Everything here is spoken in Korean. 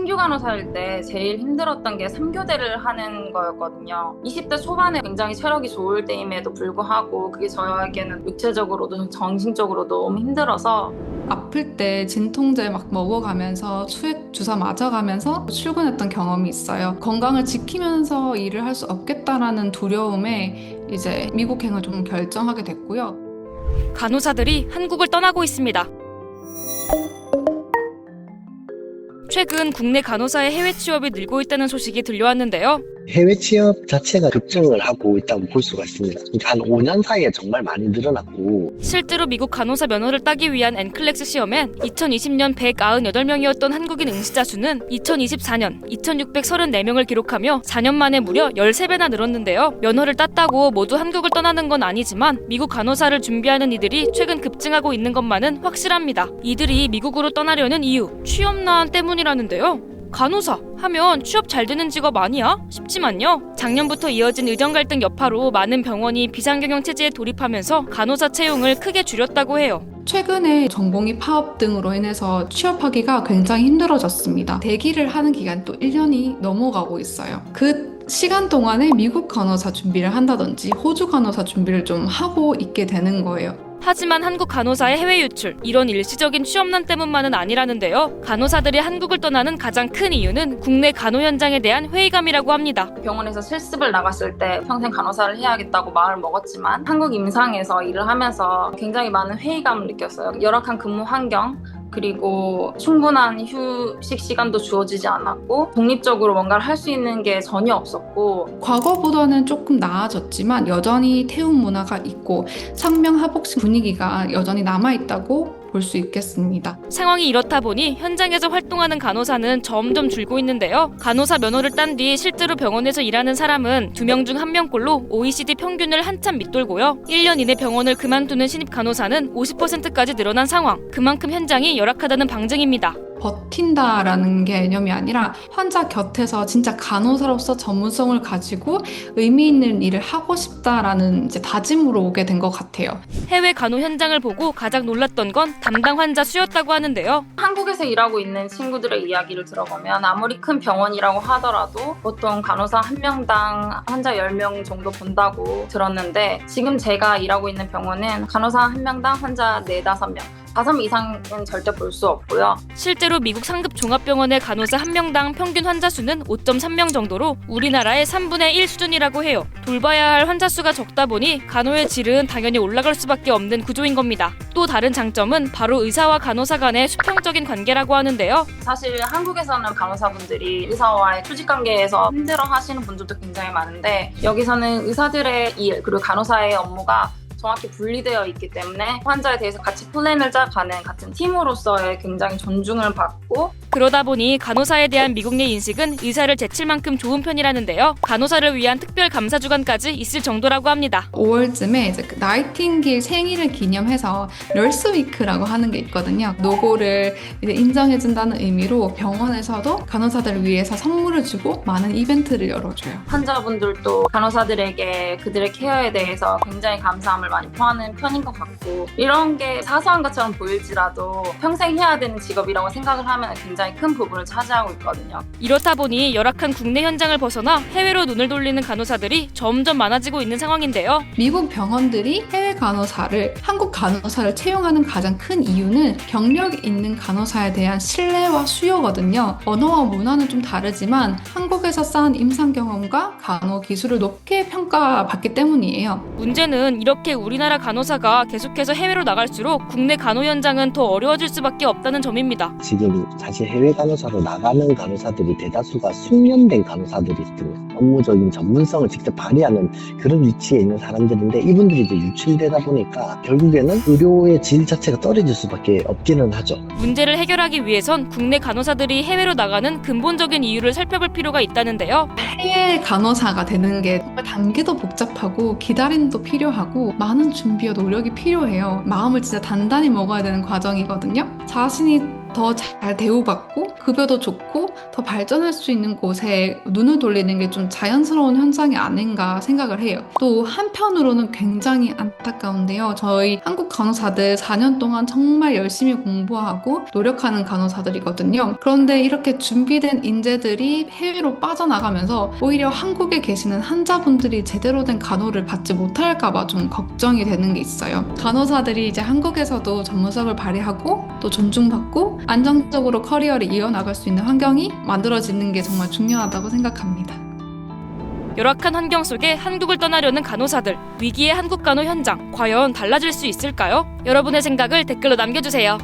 신규 간호사일 때 제일 힘들었던 게 3교대를 하는 거였거든요. 20대 초반에 굉장히 체력이 좋을 때임에도 불구하고 그게 저에게는 육체적으로도 정신적으로도 너무 힘들어서 아플 때 진통제 막 먹어가면서 수액 주사 맞아가면서 출근했던 경험이 있어요. 건강을 지키면서 일을 할 수 없겠다라는 두려움에 이제 미국행을 좀 결정하게 됐고요. 간호사들이 한국을 떠나고 있습니다. 최근 국내 간호사의 해외 취업이 늘고 있다는 소식이 들려왔는데요. 해외 취업 자체가 급증을 하고 있다고 볼 수가 있습니다. 그러니까 한 5년 사이에 정말 많이 늘어났고 실제로 미국 간호사 면허를 따기 위한 NCLEX 시험엔 2020년 198명이었던 한국인 응시자 수는 2024년 2634명을 기록하며 4년 만에 무려 13배나 늘었는데요. 면허를 땄다고 모두 한국을 떠나는 건 아니지만 미국 간호사를 준비하는 이들이 최근 급증하고 있는 것만은 확실합니다. 이들이 미국으로 떠나려는 이유, 취업난 때문이라는데요. 간호사 하면 취업 잘 되는 직업 아니야? 싶지만요. 작년부터 이어진 의정 갈등 여파로 많은 병원이 비상경영 체제에 돌입하면서 간호사 채용을 크게 줄였다고 해요. 최근에 전공의 파업 등으로 인해서 취업하기가 굉장히 힘들어졌습니다. 대기를 하는 기간 또 1년이 넘어가고 있어요. 그 시간 동안에 미국 간호사 준비를 한다든지 호주 간호사 준비를 좀 하고 있게 되는 거예요. 하지만 한국 간호사의 해외 유출, 이런 일시적인 취업난 때문만은 아니라는데요. 간호사들이 한국을 떠나는 가장 큰 이유는 국내 간호 현장에 대한 회의감이라고 합니다. 병원에서 실습을 나갔을 때 평생 간호사를 해야겠다고 마음을 먹었지만 한국 임상에서 일을 하면서 굉장히 많은 회의감을 느꼈어요. 열악한 근무 환경, 그리고 충분한 휴식 시간도 주어지지 않았고 독립적으로 뭔가를 할 수 있는 게 전혀 없었고 과거보다는 조금 나아졌지만 여전히 태움 문화가 있고 상명하복식 분위기가 여전히 남아있다고 볼 수 있겠습니다. 상황이 이렇다 보니 현장에서 활동하는 간호사는 점점 줄고 있는데요. 간호사 면허를 딴 뒤 실제로 병원에서 일하는 사람은 2명 중 1명꼴로 OECD 평균을 한참 밑돌고요. 1년 이내 병원을 그만두는 신입 간호사는 50%까지 늘어난 상황. 그만큼 현장이 열악하다는 방증입니다. 버틴다라는 개념이 아니라 환자 곁에서 진짜 간호사로서 전문성을 가지고 의미 있는 일을 하고 싶다라는 이제 다짐으로 오게 된 것 같아요. 해외 간호 현장을 보고 가장 놀랐던 건 담당 환자 수였다고 하는데요. 한국에서 일하고 있는 친구들의 이야기를 들어보면 아무리 큰 병원이라고 하더라도 보통 간호사 1명당 환자 10명 정도 본다고 들었는데 지금 제가 일하고 있는 병원은 간호사 1명당 환자 4, 5명 5명 이상은 절대 볼 수 없고요. 실제로 미국 상급 종합병원의 간호사 1명당 평균 환자 수는 5.3명 정도로 우리나라의 3분의 1 수준이라고 해요. 돌봐야 할 환자 수가 적다 보니 간호의 질은 당연히 올라갈 수밖에 없는 구조인 겁니다. 또 다른 장점은 바로 의사와 간호사 간의 수평적인 관계라고 하는데요. 사실 한국에서는 간호사분들이 의사와의 수직관계에서 힘들어하시는 분들도 굉장히 많은데 여기서는 의사들의 일 그리고 간호사의 업무가 정확히 분리되어 있기 때문에 환자에 대해서 같이 플랜을 짜가는 같은 팀으로서의 굉장히 존중을 받고 그러다 보니 간호사에 대한 미국 내 인식은 의사를 제칠 만큼 좋은 편이라는데요. 간호사를 위한 특별 감사 주간까지 있을 정도라고 합니다. 5월쯤에 이제 그 나이팅게일 생일을 기념해서 널스 위크라고 하는 게 있거든요. 노고를 이제 인정해준다는 의미로 병원에서도 간호사들을 위해서 선물을 주고 많은 이벤트를 열어줘요. 환자분들도 간호사들에게 그들의 케어에 대해서 굉장히 감사함을 많이 표하는 편인 것 같고 이런 게 사소한 것처럼 보일지라도 평생 해야 되는 직업이라고 생각을 하면 굉장히 큰 부분을 차지하고 있거든요. 이렇다 보니 열악한 국내 현장을 벗어나 해외로 눈을 돌리는 간호사들이 점점 많아지고 있는 상황인데요. 미국 병원들이 해외 간호사를 한국 간호사를 채용하는 가장 큰 이유는 경력 있는 간호사에 대한 신뢰와 수요거든요. 언어와 문화는 좀 다르지만 한국에서 쌓은 임상 경험과 간호 기술을 높게 평가받기 때문이에요. 문제는 이렇게 우리나라 간호사가 계속해서 해외로 나갈수록 국내 간호 현장은 더 어려워질 수밖에 없다는 점입니다. 지금 사실 해외 간호사로 나가는 간호사들이 대다수가 숙련된 간호사들이거든요. 업무적인 전문성을 직접 발휘하는 그런 위치에 있는 사람들인데 이분들이 이제 유출되다 보니까 결국에는 의료의 질 자체가 떨어질 수밖에 없기는 하죠. 문제를 해결하기 위해선 국내 간호사들이 해외로 나가는 근본적인 이유를 살펴볼 필요가 있다는데요. 해외 간호사가 되는 게 정말 단계도 복잡하고 기다림도 필요하고 많은 준비와 노력이 필요해요. 마음을 진짜 단단히 먹어야 되는 과정이거든요. 자신이 더 잘 대우받고 급여도 좋고 더 발전할 수 있는 곳에 눈을 돌리는 게 좀 자연스러운 현상이 아닌가 생각을 해요. 또 한편으로는 굉장히 안타까운데요. 저희 한국 간호사들 4년 동안 정말 열심히 공부하고 노력하는 간호사들이거든요. 그런데 이렇게 준비된 인재들이 해외로 빠져나가면서 오히려 한국에 계시는 환자분들이 제대로 된 간호를 받지 못할까봐 좀 걱정이 되는 게 있어요. 간호사들이 이제 한국에서도 전문성을 발휘하고 또 존중받고 안정적으로 커리어를 이어나갈 수 있는 환경이 만들어지는 게 정말 중요하다고 생각합니다. 열악한 환경 속에 한국을 떠나려는 간호사들, 위기의 한국 간호 현장, 과연 달라질 수 있을까요? 여러분의 생각을 댓글로 남겨주세요.